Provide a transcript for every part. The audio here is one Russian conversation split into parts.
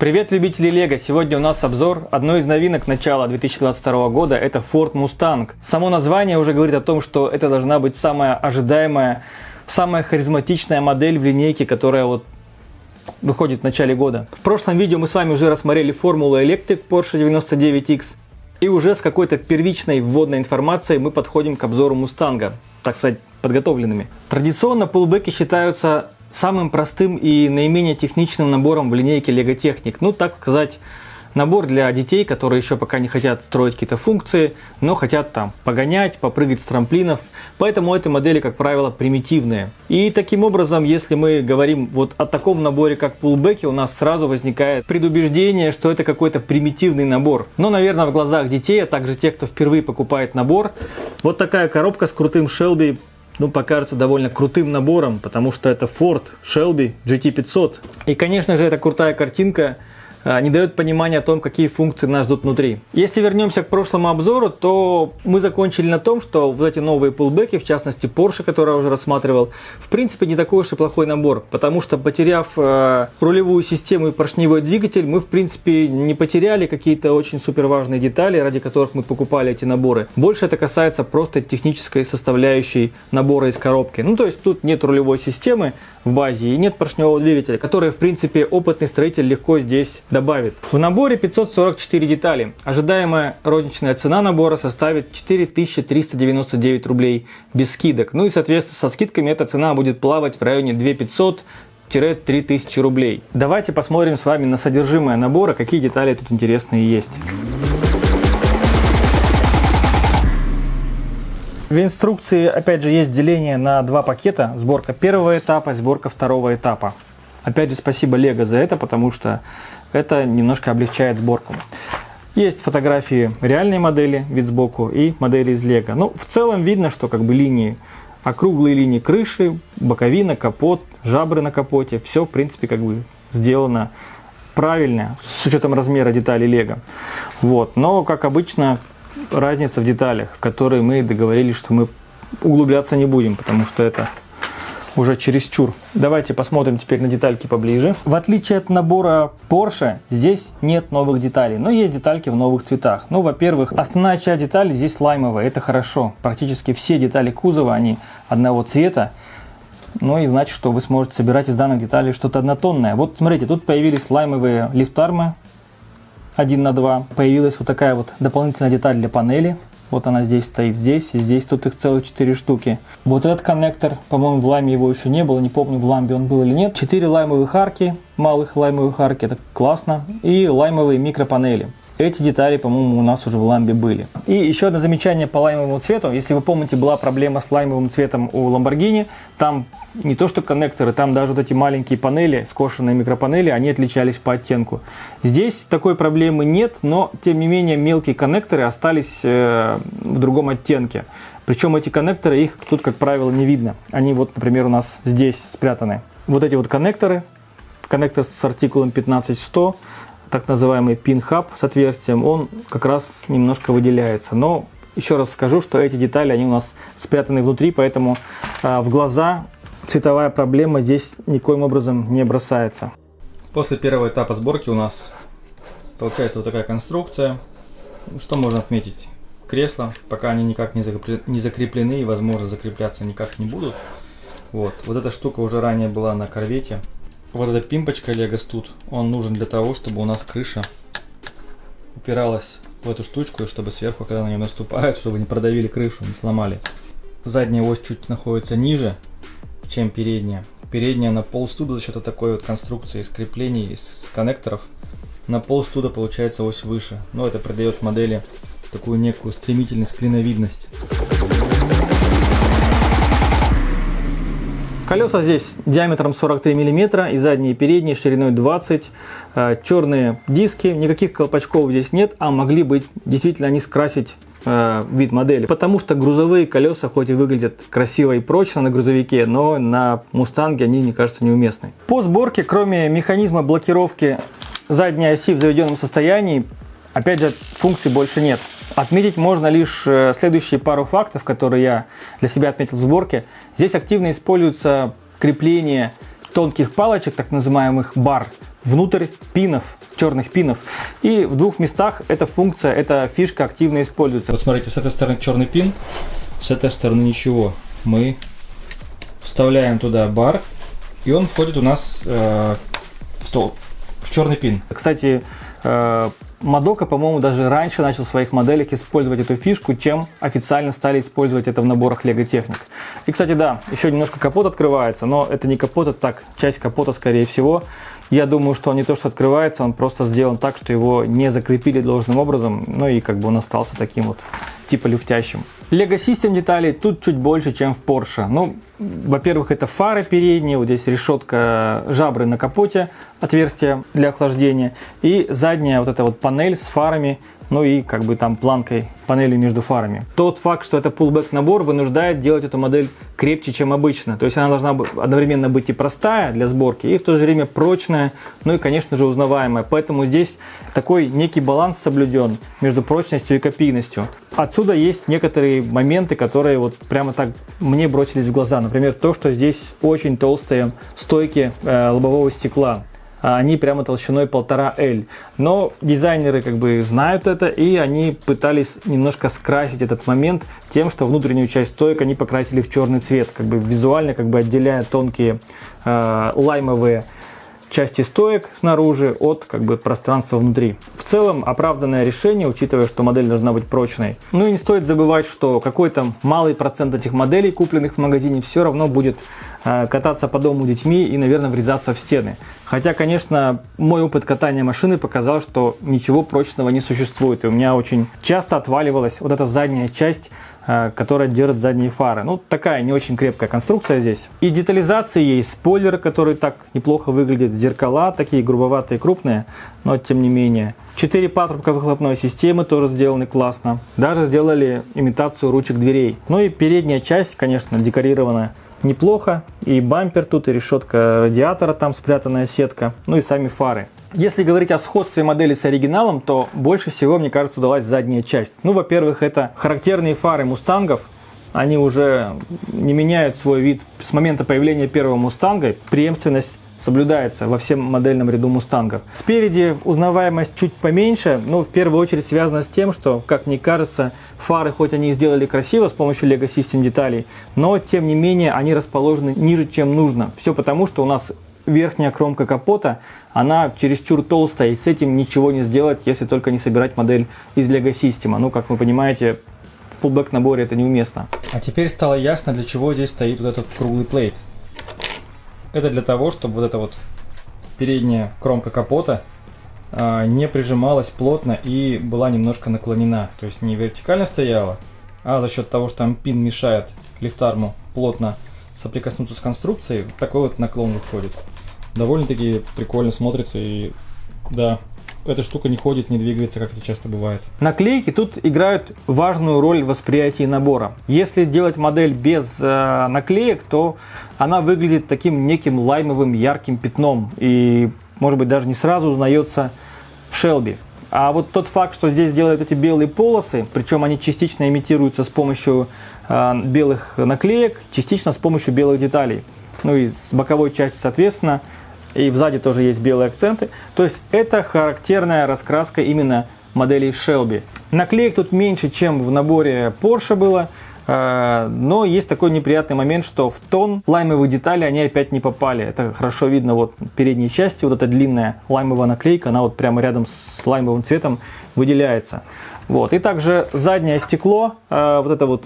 Привет, любители Лего! Сегодня у нас обзор одной из новинок начала 2022 года. Это Ford Mustang. Само название уже говорит о том, что это должна быть самая ожидаемая, самая харизматичная модель в линейке, которая выходит в начале года. В прошлом видео мы с вами уже рассмотрели формулу Electric Porsche 99X. И уже с какой-то первичной вводной информацией мы подходим к обзору Мустанга, так сказать, подготовленными. Традиционно пулбеки считаются самым простым и наименее техничным набором в линейке Lego Technic. Ну, так сказать, набор для детей, которые еще пока не хотят строить какие-то функции, но хотят там погонять, попрыгать с трамплинов. Поэтому эти модели, как правило, примитивные. И таким образом, если мы говорим о таком наборе, как пулбеки, у нас сразу возникает предубеждение, что это какой-то примитивный набор. Но, наверное, в глазах детей, а также тех, кто впервые покупает набор, вот такая коробка с крутым Shelby покажется довольно крутым набором, потому что это Ford Shelby GT500. И, конечно же, эта крутая картинка не дает понимания о том, какие функции нас ждут внутри. Если вернемся к прошлому обзору, то мы закончили на том, что вот эти новые пулбеки, в частности Porsche, который я уже рассматривал, в принципе не такой уж и плохой набор, потому что, потеряв рулевую систему и поршневой двигатель, мы в принципе не потеряли какие-то очень супер важные детали, ради которых мы покупали эти наборы. Больше это касается просто технической составляющей набора из коробки. То есть тут нет рулевой системы в базе и нет поршневого двигателя, который в принципе опытный строитель легко здесь добавит. В наборе 544 детали. Ожидаемая розничная цена набора составит 4399 рублей без скидок. И соответственно со скидками эта цена будет плавать в районе 2500-3000 рублей. Давайте посмотрим с вами на содержимое набора, какие детали тут интересные есть. В инструкции опять же есть деление на два пакета. Сборка первого этапа, сборка второго этапа. Опять же спасибо Lego за это, потому что это немножко облегчает сборку. Есть фотографии реальной модели, вид сбоку, и модели из Lego. В целом видно, что линии, округлые линии крыши, боковина, капот, жабры на капоте. Все в принципе сделано правильно, с учетом размера деталей Lego. Но как обычно, разница в деталях, в которые мы договорились, что мы углубляться не будем, потому что это уже чересчур. Давайте посмотрим теперь на детальки поближе. В отличие от набора Porsche, здесь нет новых деталей, но есть детальки в новых цветах. Во-первых, основная часть деталей здесь лаймовая, это хорошо. Практически все детали кузова, они одного цвета. И значит, что вы сможете собирать из данных деталей что-то однотонное. Смотрите, тут появились лаймовые лифт-армы 1×2. Появилась такая дополнительная деталь для панели. Она здесь стоит, здесь, и здесь. Тут их целых 4 штуки. Этот коннектор, по-моему, в лайме его еще не было. Не помню, в ламбе он был или нет. 4 лаймовых арки, малых лаймовых арки. Это классно. И лаймовые микропанели. Эти детали, по-моему, у нас уже в ламбе были. И еще одно замечание по лаймовому цвету. Если вы помните, была проблема с лаймовым цветом у Lamborghini. Там не то что коннекторы, там даже эти маленькие панели, скошенные микропанели, они отличались по оттенку. Здесь такой проблемы нет, но тем не менее мелкие коннекторы остались в другом оттенке. Причем эти коннекторы, их тут, как правило, не видно. Они например, у нас здесь спрятаны. Эти коннекторы, коннектор с артикулом 15100, так называемый пин-хаб с отверстием, он как раз немножко выделяется. Но еще раз скажу, что эти детали, они у нас спрятаны внутри, поэтому в глаза цветовая проблема здесь никоим образом не бросается. После первого этапа сборки у нас получается такая конструкция. Что можно отметить? Кресла, пока они никак не закреплены и, возможно, закрепляться никак не будут. Эта штука уже ранее была на корвете. Эта пимпочка Lego Stud, он нужен для того, чтобы у нас крыша упиралась в эту штучку, и чтобы сверху, когда на нее наступают, чтобы не продавили крышу, не сломали. Задняя ось чуть находится ниже, чем передняя. Передняя на полстуда за счет такой конструкции, из креплений, из коннекторов. На полстуда получается ось выше, но это придает модели такую некую стремительность, клиновидность. Колеса здесь диаметром 43 мм, и задние и передние шириной 20 черные диски, никаких колпачков здесь нет, а могли быть, действительно они скрасить вид модели. Потому что грузовые колеса хоть и выглядят красиво и прочно на грузовике, но на Мустанге они, мне кажется, неуместны. По сборке, кроме механизма блокировки задней оси в заведенном состоянии, опять же, функций больше нет. Отметить можно лишь следующие пару фактов, которые я для себя отметил в сборке. Здесь активно используется крепление тонких палочек, так называемых бар, внутрь пинов, черных пинов. И в двух местах эта функция, эта фишка активно используется. Вот смотрите, с этой стороны черный пин, с этой стороны ничего. Мы вставляем туда бар, и он входит у нас в черный пин. Кстати, Madoka, по-моему, даже раньше начал в своих моделях использовать эту фишку, чем официально стали использовать это в наборах LEGO Technic. И, кстати, да, еще немножко капот открывается, но это не капот, это так, часть капота, скорее всего. Я думаю, что он не то, что открывается, он просто сделан так, что его не закрепили должным образом, ну и как бы он остался таким вот, типа люфтящим. LEGO System деталей тут чуть больше, чем в Porsche. Ну, во-первых, это фары передние, вот здесь решетка, жабры на капоте, отверстие для охлаждения, и задняя вот эта вот панель с фарами, ну и как бы там планкой панели между фарами. Тот факт, что это pullback набор, вынуждает делать эту модель крепче, чем обычно. То есть она должна одновременно быть и простая для сборки, и в то же время прочная, ну и, конечно же, узнаваемая. Поэтому здесь такой некий баланс соблюден между прочностью и копийностью. Отсюда есть некоторые моменты, которые вот прямо так мне бросились в глаза. Например, то, что здесь очень толстые стойки лобового стекла. Они прямо толщиной 1,5 L. Но дизайнеры как бы знают это, и они пытались немножко скрасить этот момент тем, что внутреннюю часть стоек они покрасили в черный цвет, как бы визуально как бы отделяя тонкие лаймовые части стоек снаружи от как бы пространства внутри. В целом оправданное решение, учитывая, что модель должна быть прочной. Ну и не стоит забывать, что какой-то малый процент этих моделей, купленных в магазине, все равно будет кататься по дому детьми и, наверное, врезаться в стены. Хотя, конечно, мой опыт катания машины показал, что ничего прочного не существует. И у меня очень часто отваливалась вот эта задняя часть, которая держит задние фары. Ну, такая не очень крепкая конструкция здесь. Из детализации есть спойлеры, которые так неплохо выглядят, зеркала, такие грубоватые, крупные, но тем не менее. 4 патрубка выхлопной системы тоже сделаны классно. Даже сделали имитацию ручек дверей. Ну и передняя часть, конечно, декорирована неплохо. И бампер тут, и решетка радиатора, там спрятанная сетка, ну и сами фары. Если говорить о сходстве модели с оригиналом, то больше всего, мне кажется, удалась задняя часть. Ну, во-первых, это характерные фары мустангов. Они уже не меняют свой вид с момента появления первого мустанга. Преемственность соблюдается во всем модельном ряду мустангов. Спереди узнаваемость чуть поменьше, но в первую очередь связано с тем, что, как мне кажется, фары, хоть они и сделали красиво с помощью LEGO System деталей, но тем не менее они расположены ниже, чем нужно. Все потому, что у нас верхняя кромка капота, она чересчур толстая, и с этим ничего не сделать, если только не собирать модель из LEGO System. Ну, как вы понимаете, в pullback наборе это неуместно. А теперь стало ясно, для чего здесь стоит вот этот круглый плейт. Это для того, чтобы вот эта вот передняя кромка капота не прижималась плотно и была немножко наклонена. То есть не вертикально стояла, а за счет того, что там пин мешает лифтарму плотно соприкоснуться с конструкцией, такой вот наклон выходит. Довольно-таки прикольно смотрится, и да, эта штука не ходит, не двигается, как это часто бывает. Наклейки тут играют важную роль в восприятии набора. Если делать модель без наклеек, то она выглядит таким неким лаймовым ярким пятном, и, может быть, даже не сразу узнается Shelby. А вот тот факт, что здесь делают эти белые полосы, причем они частично имитируются с помощью белых наклеек, частично с помощью белых деталей. Ну и с боковой части, соответственно, и сзади тоже есть белые акценты. То есть это характерная раскраска именно моделей Shelby. Наклеек тут меньше, чем в наборе Porsche было, но есть такой неприятный момент, что в тон лаймовых деталей они опять не попали. Это хорошо видно вот в передней части, вот эта длинная лаймовая наклейка, она вот прямо рядом с лаймовым цветом выделяется. Вот. И также заднее стекло, вот это вот,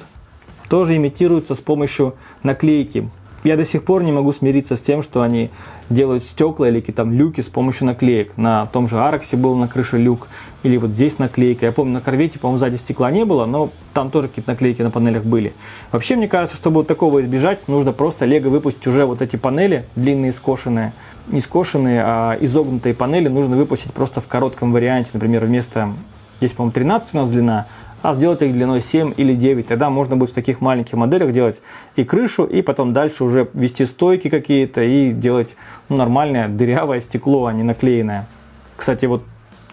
тоже имитируется с помощью наклейки. Я до сих пор не могу смириться с тем, что они делают стекла или какие-то там люки с помощью наклеек. На том же Араксе был на крыше люк, или вот здесь наклейка. Я помню, на Корвете, по-моему, сзади стекла не было, но там тоже какие-то наклейки на панелях были. Вообще, мне кажется, чтобы вот такого избежать, нужно просто LEGO выпустить уже вот эти панели, длинные скошенные, не скошенные, а изогнутые панели, нужно выпустить просто в коротком варианте. Например, вместо, здесь, по-моему, 13 у нас длина, а сделать их длиной 7 или 9. Тогда можно будет в таких маленьких моделях делать и крышу, и потом дальше уже ввести стойки какие-то и делать нормальное дырявое стекло, а не наклеенное. Кстати, вот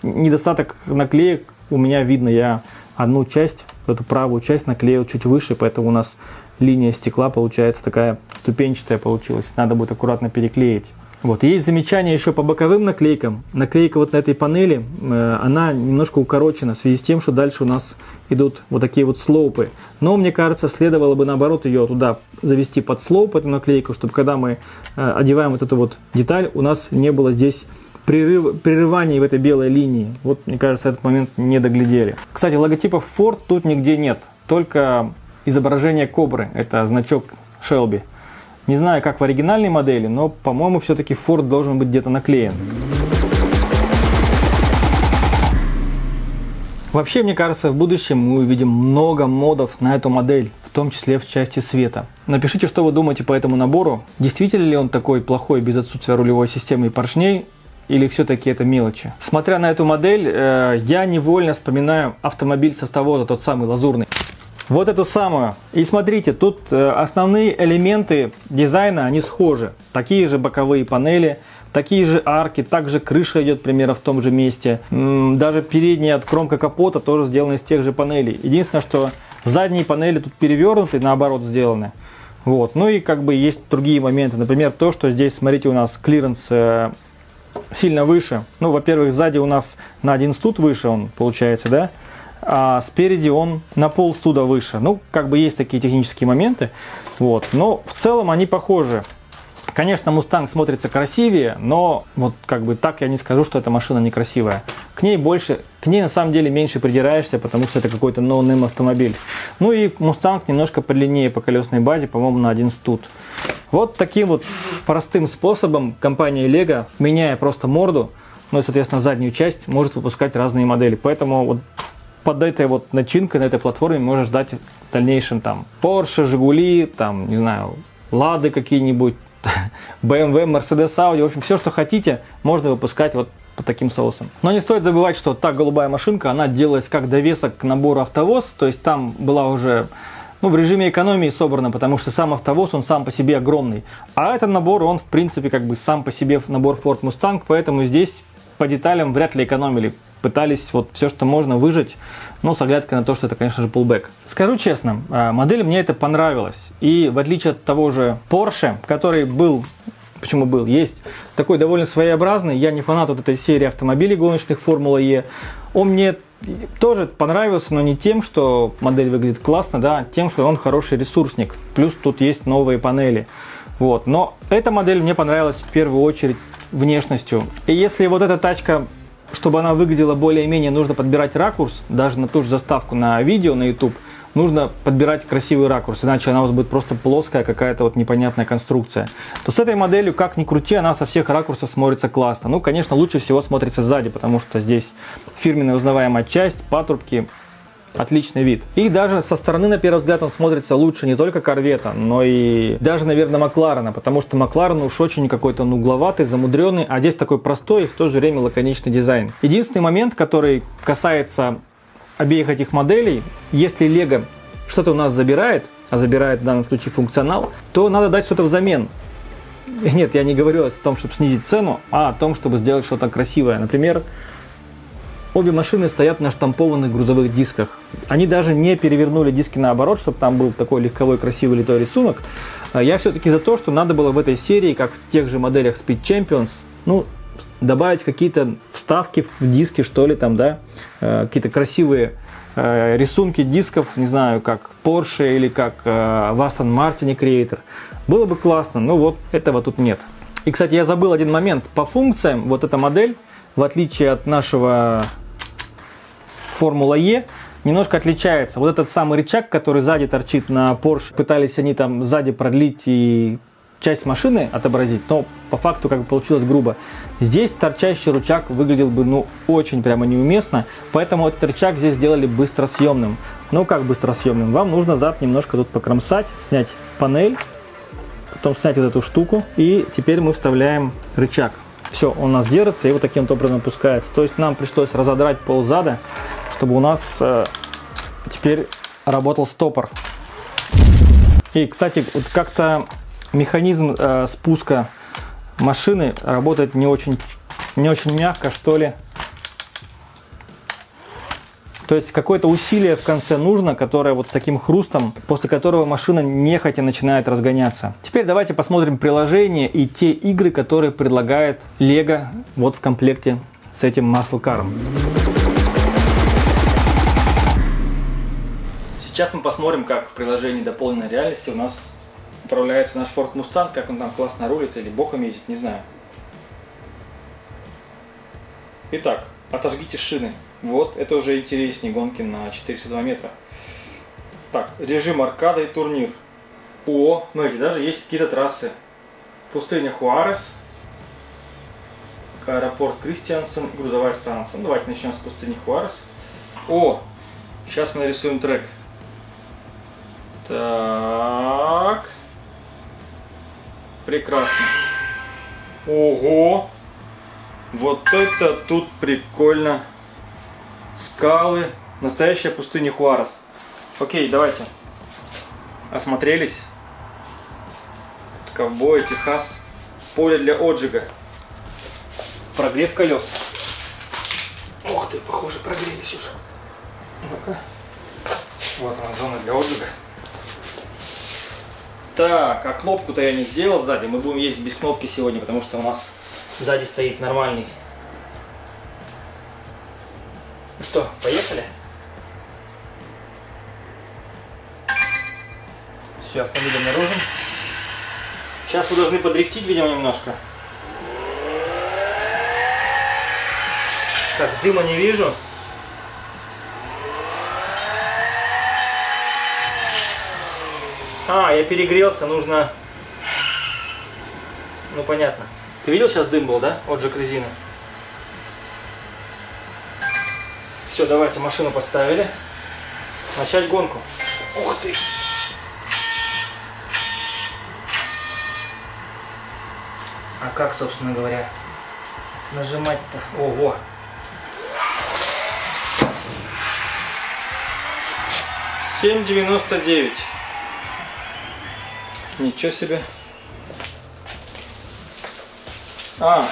недостаток наклеек у меня видно. Я одну часть эту правую часть наклеил чуть выше, поэтому у нас линия стекла получается такая ступенчатая получилась. Надо будет аккуратно переклеить. Вот. Есть замечание еще по боковым наклейкам. Наклейка вот на этой панели, она немножко укорочена в связи с тем, что дальше у нас идут вот такие вот слоупы. Но мне кажется, следовало бы наоборот ее туда завести под слоуп, эту наклейку, чтобы когда мы одеваем вот эту вот деталь, у нас не было здесь прерываний в этой белой линии. Вот, мне кажется, этот момент не доглядели. Кстати, логотипов Ford тут нигде нет, только изображение кобры, это значок Shelby. Не знаю, как в оригинальной модели, но, по-моему, все-таки Ford должен быть где-то наклеен. Вообще, мне кажется, в будущем мы увидим много модов на эту модель, в том числе в части света. Напишите, что вы думаете по этому набору. Действительно ли он такой плохой без отсутствия рулевой системы и поршней? Или все-таки это мелочи? Смотря на эту модель, я невольно вспоминаю автомобиль с автовоза, тот самый лазурный. Вот эту самую. И смотрите, тут основные элементы дизайна, они схожи. Такие же боковые панели, такие же арки, также крыша идет примерно в том же месте. Даже передняя кромка капота тоже сделана из тех же панелей. Единственное, что задние панели тут перевернуты, наоборот сделаны. Вот. Ну и как бы есть другие моменты. Например, то, что здесь, смотрите, у нас клиренс сильно выше. Ну, во-первых, сзади у нас на 1 студ выше он получается, да? А спереди он на пол студа выше. Ну, как бы есть такие технические моменты. Вот. Но в целом они похожи. Конечно, Mustang смотрится красивее, но вот как бы так я не скажу, что эта машина некрасивая. К ней на самом деле меньше придираешься, потому что это какой-то no-name автомобиль. Ну и Mustang немножко подлиннее по колесной базе, по-моему, на 1 студ. Вот таким вот простым способом компания Lego, меняя просто морду, ну и, соответственно, заднюю часть, может выпускать разные модели. Поэтому вот под этой вот начинкой, на этой платформе можно ждать в дальнейшем там Porsche, Жигули, там, не знаю, Лады какие-нибудь, BMW, Mercedes, Audi, в общем, все, что хотите, можно выпускать вот по таким соусам. Но не стоит забывать, что та голубая машинка, она делалась как довесок к набору АвтоВоз, то есть там была уже, ну, в режиме экономии собрана, потому что сам АвтоВоз, он сам по себе огромный. А этот набор, он, в принципе, как бы сам по себе набор Ford Mustang, поэтому здесь по деталям вряд ли экономили. Пытались вот все, что можно, выжать, но с оглядкой на то, что это, конечно же, pullback. Скажу честно, модель мне это понравилась. И в отличие от того же Porsche, который есть такой довольно своеобразный, я не фанат вот этой серии автомобилей гоночных Формула Е, он мне тоже понравился, но не тем, что модель выглядит классно, да, тем, что он хороший ресурсник. Плюс тут есть новые панели. Вот. Но эта модель мне понравилась в первую очередь внешностью. И если вот эта тачка, чтобы она выглядела более-менее, нужно подбирать ракурс, даже на ту же заставку на видео на YouTube, нужно подбирать красивый ракурс, иначе она у вас будет просто плоская, какая-то вот непонятная конструкция. То с этой моделью, как ни крути, она со всех ракурсов смотрится классно. Ну, конечно, лучше всего смотрится сзади, потому что здесь фирменная узнаваемая часть, патрубки, отличный вид. И даже со стороны, на первый взгляд, он смотрится лучше не только Корвета, но и даже, наверное, Макларена, потому что Макларен уж очень какой-то угловатый, замудренный, а здесь такой простой и в то же время лаконичный дизайн. Единственный момент, который касается обеих этих моделей, если Lego что-то у нас забирает, а забирает в данном случае функционал, то надо дать что-то взамен. Нет, я не говорю о том, чтобы снизить цену, а о том, чтобы сделать что-то красивое. Например, обе машины стоят на штампованных грузовых дисках. Они даже не перевернули диски наоборот, чтобы там был такой легковой, красивый литой рисунок. Я все-таки за то, что надо было в этой серии, как в тех же моделях Speed Champions, ну, добавить какие-то вставки в диски, что ли, там, да, какие-то красивые рисунки дисков, не знаю, как Porsche или как в Aston Martin Creator. Было бы классно, но вот этого тут нет. И, кстати, я забыл один момент. По функциям вот эта модель, в отличие от нашего Формула Е, немножко отличается. Вот этот самый рычаг, который сзади торчит на Porsche, пытались они там сзади продлить и часть машины отобразить, но по факту как бы получилось грубо. Здесь торчащий рычаг выглядел бы, ну, очень прямо неуместно, поэтому этот рычаг здесь сделали быстросъемным. Ну, как быстросъемным? Вам нужно зад немножко тут покромсать, снять панель, потом снять вот эту штуку, и теперь мы вставляем рычаг. Все, он у нас держится и вот таким вот образом опускается. То есть нам пришлось разодрать пол зада, чтобы у нас теперь работал стопор. И, кстати, вот как-то механизм спуска машины работает не очень мягко, что ли. То есть какое-то усилие в конце нужно, которое вот таким хрустом, после которого машина нехотя начинает разгоняться. Теперь давайте посмотрим приложение и те игры, которые предлагает Lego вот в комплекте с этим Muscle Car. Сейчас мы посмотрим, как в приложении дополненной реальности у нас управляется наш Ford Mustang, как он там классно рулит или боком ездит, не знаю. Итак, отожгите шины. Вот, это уже интереснее гонки на 402 метра. Так, режим аркада и турнир. О, смотрите, даже есть какие-то трассы. Пустыня Хуарес, аэропорт Кристиансен, грузовая станция. Ну, давайте начнем с пустыни Хуарес. О, сейчас мы нарисуем трек. Так. Прекрасно. Ого! Вот это тут прикольно. Скалы. Настоящая пустыня Хуарес. Окей, давайте. Осмотрелись. Ковбой, Техас. Поле для отжига. Прогрев колес. Ух ты, похоже, прогрелись уже. Ну-ка. Вот она, зона для отжига. Так, а кнопку-то я не сделал сзади. Мы будем ездить без кнопки сегодня, потому что у нас сзади стоит нормальный. Ну что, поехали? Все, автомобиль обнаружен. Сейчас вы должны подрифтить, видимо, немножко. Так, дыма не вижу. А, я перегрелся, нужно... Ну, понятно. Ты видел, сейчас дым был, да? Отжиг резины. Все, давайте, машину поставили. Начать гонку. Ух ты! А как, собственно говоря, нажимать-то? Ого! $7,99. Ничего себе. А,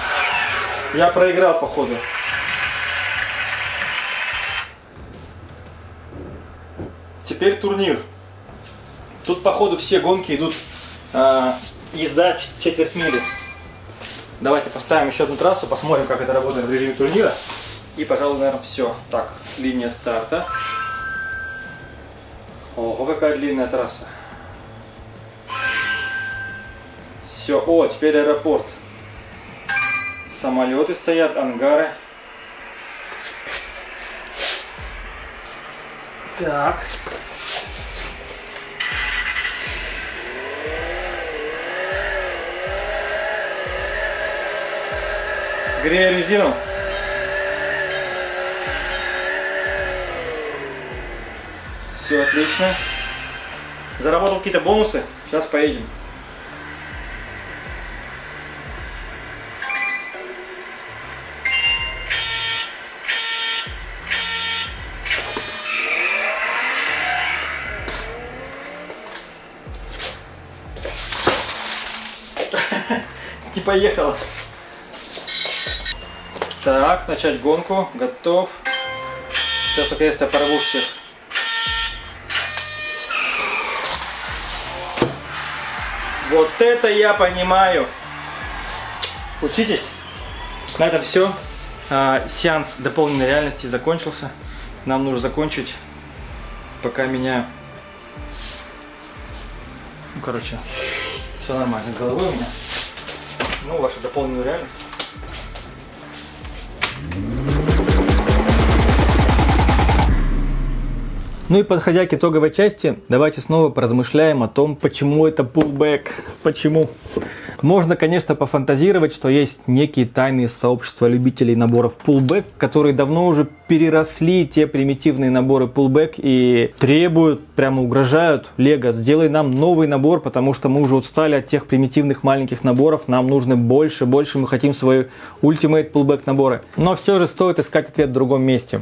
я проиграл, походу. Теперь турнир. Тут, походу, все гонки идут езда четверть мили. Давайте поставим еще одну трассу, посмотрим, как это работает в режиме турнира. И, пожалуй, наверное, все. Так, линия старта. Ого, какая длинная трасса. Все, о, теперь аэропорт. Самолеты стоят, ангары. Так. Грею резину. Все отлично. Заработал какие-то бонусы. Сейчас поедем. Не поехала. Так, начать гонку. Готов. Сейчас наконец-то я порву всех. Вот это я понимаю. Учитесь. На этом все. Сеанс дополненной реальности закончился. Нам нужно закончить, пока меня... Ну, короче, все нормально с головой у меня. Ну, ваша дополненная реальность. Ну и подходя к итоговой части, давайте снова поразмышляем о том, почему это pullback. Почему? Можно, конечно, пофантазировать, что есть некие тайные сообщества любителей наборов pullback, которые давно уже переросли те примитивные наборы pullback и требуют, прямо угрожают: Lego, сделай нам новый набор, потому что мы уже устали от тех примитивных маленьких наборов, нам нужно больше, мы хотим свои Ultimate pullback наборы. Но все же стоит искать ответ в другом месте.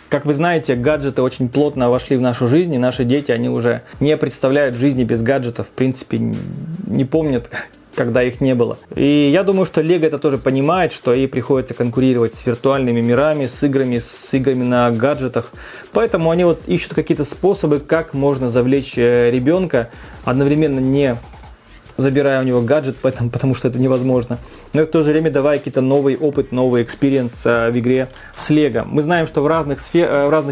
Как вы знаете, гаджеты очень плотно вошли в нашу жизнь, и наши дети, они уже не представляют жизни без гаджетов, в принципе, не помнят, когда их не было. И я думаю, что Lego это тоже понимает, что ей приходится конкурировать с виртуальными мирами, с играми на гаджетах. Поэтому они вот ищут какие-то способы, как можно завлечь ребенка, одновременно не забирая у него гаджет, потому что это невозможно. Но и в то же время давая какие-то новый опыт, новый экспириенс в игре с Lego. Мы знаем, что в разных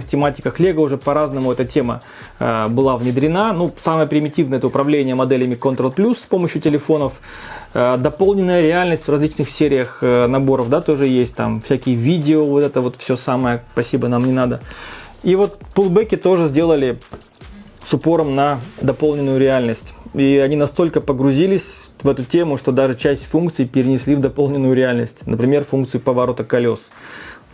тематиках Lego уже по-разному эта тема была внедрена. Ну, самое примитивное — это управление моделями Ctrl+, с помощью телефонов. Дополненная реальность в различных сериях наборов, да, тоже есть. Там всякие видео, вот это вот все самое, спасибо, нам не надо. И вот пулбеки тоже сделали с упором на дополненную реальность. И они настолько погрузились в эту тему, что даже часть функций перенесли в дополненную реальность. Например, функцию поворота колес.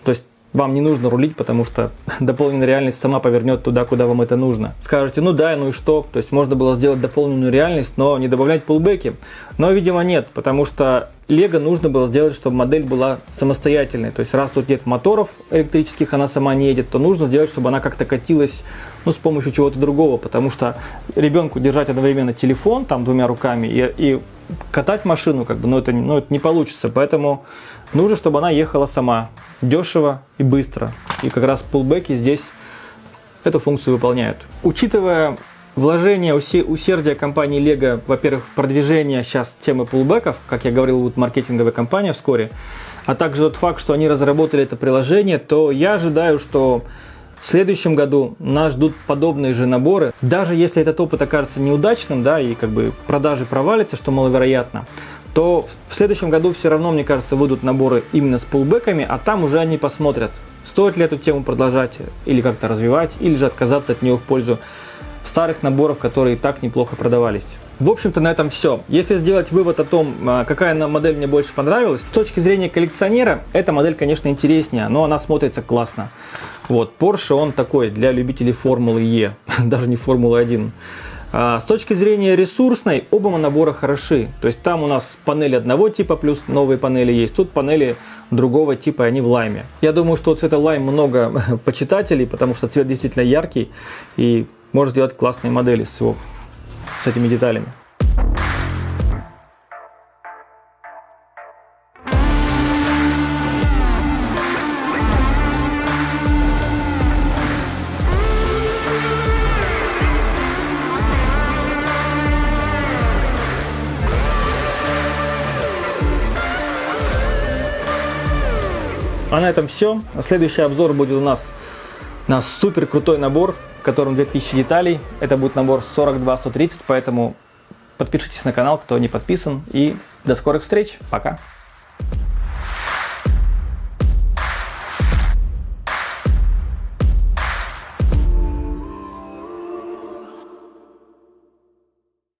То есть вам не нужно рулить, потому что дополненная реальность сама повернет туда, куда вам это нужно. Скажете, ну да, ну и что? То есть можно было сделать дополненную реальность, но не добавлять пулбеки. Но, видимо, нет, потому что Lego нужно было сделать, чтобы модель была самостоятельной. То есть раз тут нет моторов электрических, она сама не едет, то нужно сделать, чтобы она как-то катилась, ну, с помощью чего-то другого. Потому что ребенку держать одновременно телефон там двумя руками и катать машину, как бы, это не получится. Поэтому нужно, чтобы она ехала сама, дешево и быстро. И как раз пулбеки здесь эту функцию выполняют. Учитывая вложение, усердие компании Lego, во-первых, продвижение сейчас темы пулбеков, как я говорил, будет маркетинговая кампания вскоре, а также тот факт, что они разработали это приложение, то я ожидаю, что в следующем году нас ждут подобные же наборы. Даже если этот опыт окажется неудачным, да, и как бы продажи провалятся, что маловероятно, то в следующем году все равно, мне кажется, выйдут наборы именно с пулбеками, а там уже они посмотрят, стоит ли эту тему продолжать или как-то развивать, или же отказаться от нее в пользу старых наборов, которые и так неплохо продавались. В общем-то, на этом все. Если сделать вывод о том, какая модель мне больше понравилась, с точки зрения коллекционера, эта модель, конечно, интереснее, но она смотрится классно. Вот, Porsche, он такой для любителей Формулы Е, даже не Формулы 1. С точки зрения ресурсной, оба набора хороши. То есть там у нас панели одного типа, плюс новые панели есть. Тут панели другого типа, они в лайме. Я думаю, что у цвета лайм много почитателей, потому что цвет действительно яркий и может сделать классные модели с этими деталями. А на этом все. Следующий обзор будет у нас на супер крутой набор, в котором 2000 деталей. Это будет набор 42-130, поэтому подпишитесь на канал, кто не подписан. И до скорых встреч. Пока.